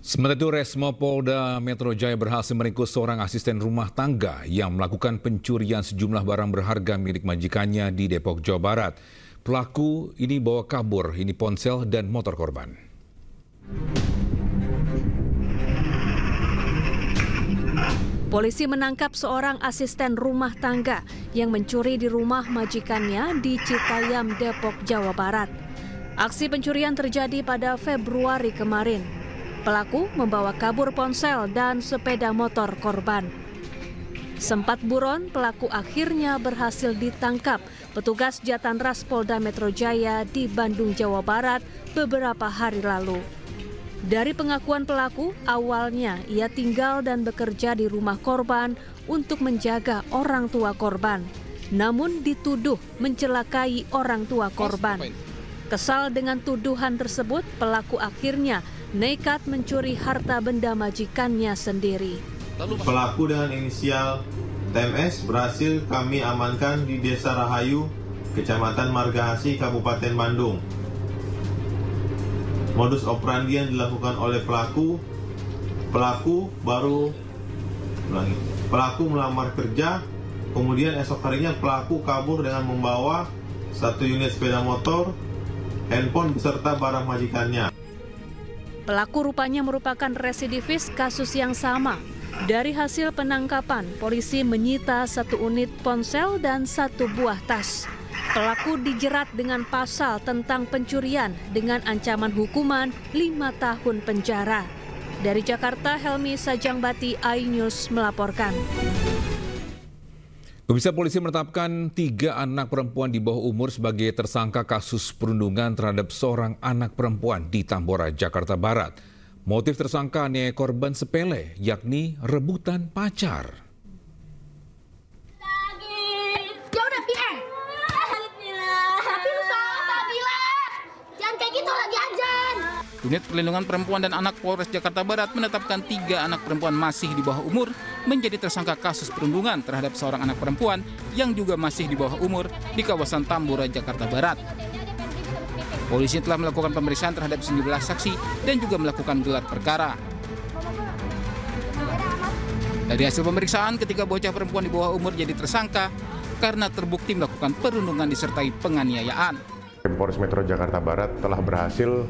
Sementara itu, Resmo Polda Metro Jaya berhasil meringkus seorang asisten rumah tangga yang melakukan pencurian sejumlah barang berharga milik majikannya di Depok, Jawa Barat. Pelaku ini bawa kabur ponsel dan motor korban. Polisi menangkap seorang asisten rumah tangga yang mencuri di rumah majikannya di Citayam, Depok, Jawa Barat. Aksi pencurian terjadi pada Februari kemarin. Pelaku membawa kabur ponsel dan sepeda motor korban. Sempat buron, pelaku akhirnya berhasil ditangkap petugas Jatanras Polda Metro Jaya di Bandung, Jawa Barat beberapa hari lalu. Dari pengakuan pelaku, awalnya ia tinggal dan bekerja di rumah korban untuk menjaga orang tua korban. Namun dituduh mencelakai orang tua korban. Kesal dengan tuduhan tersebut, pelaku akhirnya nekat mencuri harta benda majikannya sendiri. Pelaku dengan inisial TMS berhasil kami amankan di Desa Rahayu, Kecamatan Margahasi, Kabupaten Bandung. Modus operandi yang dilakukan oleh pelaku melamar kerja, kemudian esok harinya pelaku kabur dengan membawa 1 unit sepeda motor, handphone beserta barang majikannya. Pelaku rupanya merupakan residivis kasus yang sama. Dari hasil penangkapan, polisi menyita 1 unit ponsel dan 1 buah tas. Pelaku dijerat dengan pasal tentang pencurian dengan ancaman hukuman 5 tahun penjara. Dari Jakarta, Helmi Sajangbati, iNews melaporkan. Pemirsa, polisi menetapkan 3 anak perempuan di bawah umur sebagai tersangka kasus perundungan terhadap seorang anak perempuan di Tambora, Jakarta Barat. Motif tersangka aniaya korban sepele, yakni rebutan pacar. Unit Perlindungan Perempuan dan Anak Polres Jakarta Barat menetapkan 3 anak perempuan masih di bawah umur menjadi tersangka kasus perundungan terhadap seorang anak perempuan yang juga masih di bawah umur di kawasan Tambora, Jakarta Barat. Polisi telah melakukan pemeriksaan terhadap sejumlah saksi dan juga melakukan gelar perkara. Dari hasil pemeriksaan, ketiga bocah perempuan di bawah umur jadi tersangka karena terbukti melakukan perundungan disertai penganiayaan. Polres Metro Jakarta Barat telah berhasil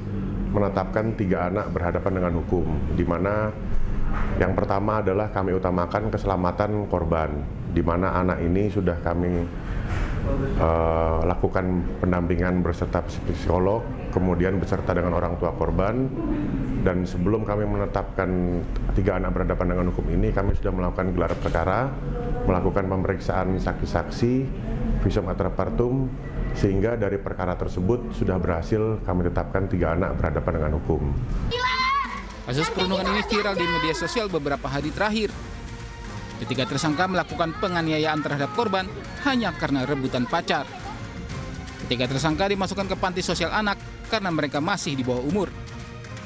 menetapkan 3 anak berhadapan dengan hukum, di mana yang pertama adalah kami utamakan keselamatan korban, di mana anak ini sudah kami lakukan pendampingan beserta psikolog, kemudian beserta dengan orang tua korban, dan sebelum kami menetapkan 3 anak berhadapan dengan hukum ini, kami sudah melakukan gelar perkara, melakukan pemeriksaan saksi-saksi, visum et repertum, sehingga dari perkara tersebut sudah berhasil kami tetapkan 3 anak berhadapan dengan hukum. Kasus perundungan ini viral di media sosial beberapa hari terakhir. Ketiga tersangka melakukan penganiayaan terhadap korban hanya karena rebutan pacar. Ketiga tersangka dimasukkan ke panti sosial anak karena mereka masih di bawah umur.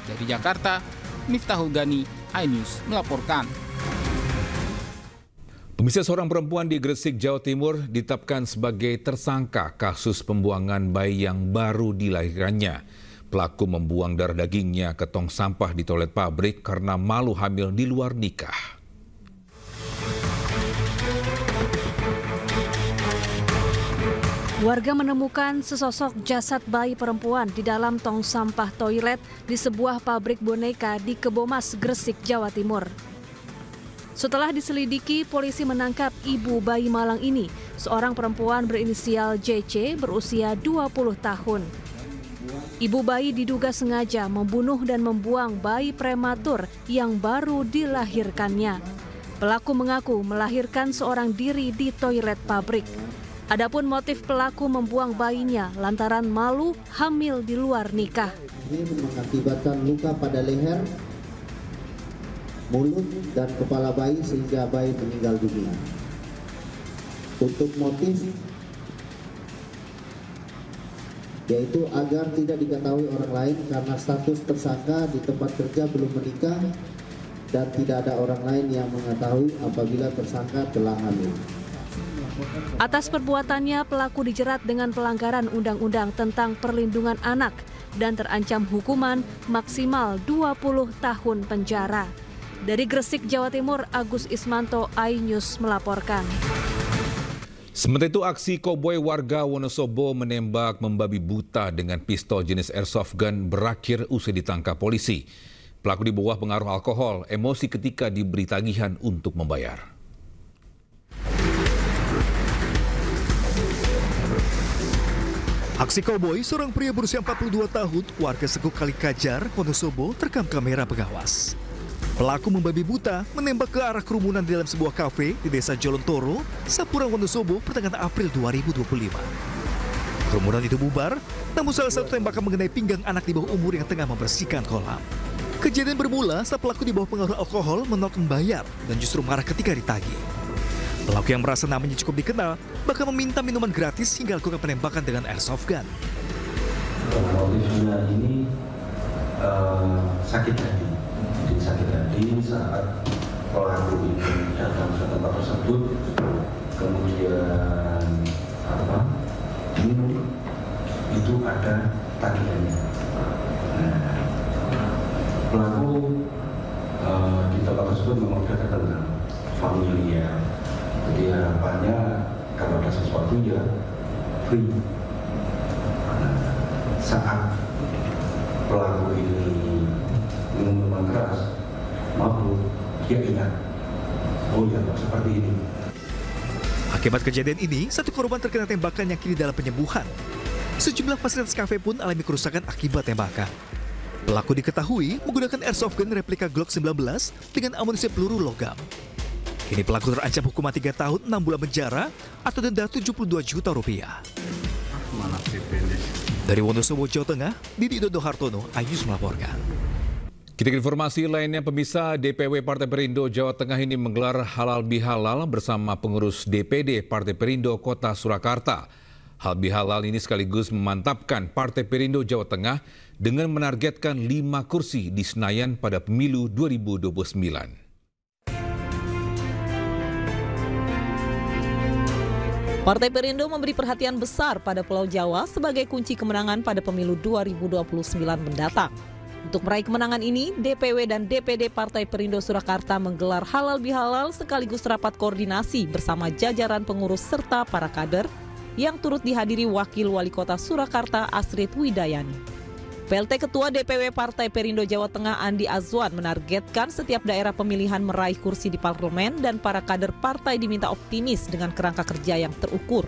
Dari Jakarta, Miftahul Gani, iNews melaporkan. Pemirsa, seorang perempuan di Gresik, Jawa Timur ditetapkan sebagai tersangka kasus pembuangan bayi yang baru dilahirkannya. Pelaku membuang darah dagingnya ke tong sampah di toilet pabrik karena malu hamil di luar nikah. Warga menemukan sesosok jasad bayi perempuan di dalam tong sampah toilet di sebuah pabrik boneka di Kebomas, Gresik, Jawa Timur. Setelah diselidiki, polisi menangkap ibu bayi malang ini, seorang perempuan berinisial JC berusia 20 tahun. Ibu bayi diduga sengaja membunuh dan membuang bayi prematur yang baru dilahirkannya. Pelaku mengaku melahirkan seorang diri di toilet pabrik. Adapun motif pelaku membuang bayinya lantaran malu hamil di luar nikah. Ini mengakibatkan luka pada leher, mulut, dan kepala bayi sehingga bayi meninggal dunia. Untuk motif yaitu agar tidak diketahui orang lain karena status tersangka di tempat kerja belum menikah dan tidak ada orang lain yang mengetahui apabila tersangka telah hamil. Atas perbuatannya, pelaku dijerat dengan pelanggaran Undang-Undang tentang Perlindungan Anak dan terancam hukuman maksimal 20 tahun penjara. Dari Gresik, Jawa Timur, Agus Ismanto, iNews melaporkan. Sementara itu, aksi koboi warga Wonosobo menembak membabi buta dengan pistol jenis airsoft gun berakhir usai ditangkap polisi. Pelaku di bawah pengaruh alkohol, emosi ketika diberi tagihan untuk membayar. Aksi koboi seorang pria berusia 42 tahun, warga Sekuk Kalikajar, Wonosobo, terekam kamera pengawas. Pelaku membabi buta menembak ke arah kerumunan di dalam sebuah kafe di Desa Jolontoro, Sapurang, Wonosobo, pertengahan April 2025. Kerumunan itu bubar, namun salah satu tembakan mengenai pinggang anak di bawah umur yang tengah membersihkan kolam. Kejadian bermula saat pelaku di bawah pengaruh alkohol menolak membayar dan justru marah ketika ditagih. Pelaku yang merasa namanya cukup dikenal bahkan meminta minuman gratis hingga lakukan penembakan dengan airsoft gun. Motifnya ini sakit hati. Jadi sakit hati saat pelaku ini datang ke tempat tersebut, kemudian minum, itu ada tagihannya. Nah, pelaku di tempat tersebut memang sudah terkenal, familiar. Jadi harapannya kalau ada sesuatu ya free. Nah, saat pelaku ini minum minuman keras, mabuk, dia ingat, oh ya seperti ini. Akibat kejadian ini, satu korban terkena tembakan yang kini dalam penyembuhan. Sejumlah fasilitas kafe pun alami kerusakan akibat tembakan. Pelaku diketahui menggunakan airsoft gun replika Glock 19 dengan amunisi peluru logam. Kini pelaku terancam hukuman 3 tahun 6 bulan penjara atau denda 72 juta rupiah. Dari Wonosobo, Jawa Tengah, Didi Dodo Hartono, iNews melaporkan. Kita ke informasi lainnya, pemirsa. DPW Partai Perindo Jawa Tengah ini menggelar halal bihalal bersama pengurus DPD Partai Perindo Kota Surakarta. Halal bihalal ini sekaligus memantapkan Partai Perindo Jawa Tengah dengan menargetkan 5 kursi di Senayan pada pemilu 2029. Partai Perindo memberi perhatian besar pada Pulau Jawa sebagai kunci kemenangan pada pemilu 2029 mendatang. Untuk meraih kemenangan ini, DPW dan DPD Partai Perindo Surakarta menggelar halal bihalal sekaligus rapat koordinasi bersama jajaran pengurus serta para kader yang turut dihadiri Wakil Wali Kota Surakarta Astrid Widayani. PLT Ketua DPW Partai Perindo Jawa Tengah Andi Azwan menargetkan setiap daerah pemilihan meraih kursi di parlemen dan para kader partai diminta optimis dengan kerangka kerja yang terukur.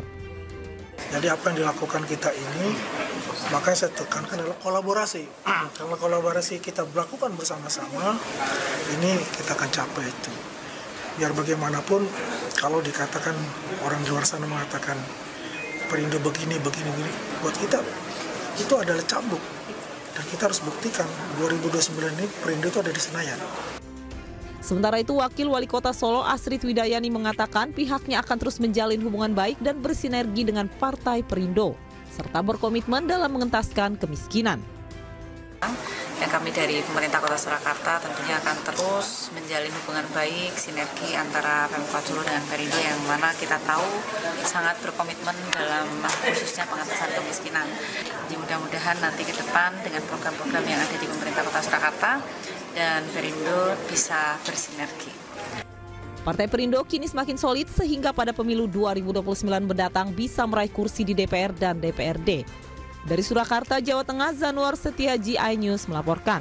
Jadi apa yang dilakukan kita ini, makanya saya tekankan adalah kolaborasi. Kalau kolaborasi kita lakukan bersama-sama, ini kita akan capai itu. Biar bagaimanapun, kalau dikatakan orang di luar sana mengatakan Perindo begini, buat kita itu adalah cambuk. Dan kita harus buktikan 2029 ini Perindo itu ada di Senayan. Sementara itu, Wakil Wali Kota Solo Astrid Widayani mengatakan pihaknya akan terus menjalin hubungan baik dan bersinergi dengan Partai Perindo, serta berkomitmen dalam mengentaskan kemiskinan. Dan kami dari pemerintah Kota Surakarta tentunya akan terus menjalin hubungan baik, sinergi antara Pemkot Solo dengan Perindo yang mana kita tahu sangat berkomitmen dalam khususnya pengentasan kemiskinan. Jadi mudah-mudahan nanti ke depan dengan program-program yang ada di pemerintah Kota Surakarta dan Perindo bisa bersinergi. Partai Perindo kini semakin solid sehingga pada pemilu 2029 mendatang bisa meraih kursi di DPR dan DPRD. Dari Surakarta, Jawa Tengah, Zanuar Setiaji, iNews melaporkan.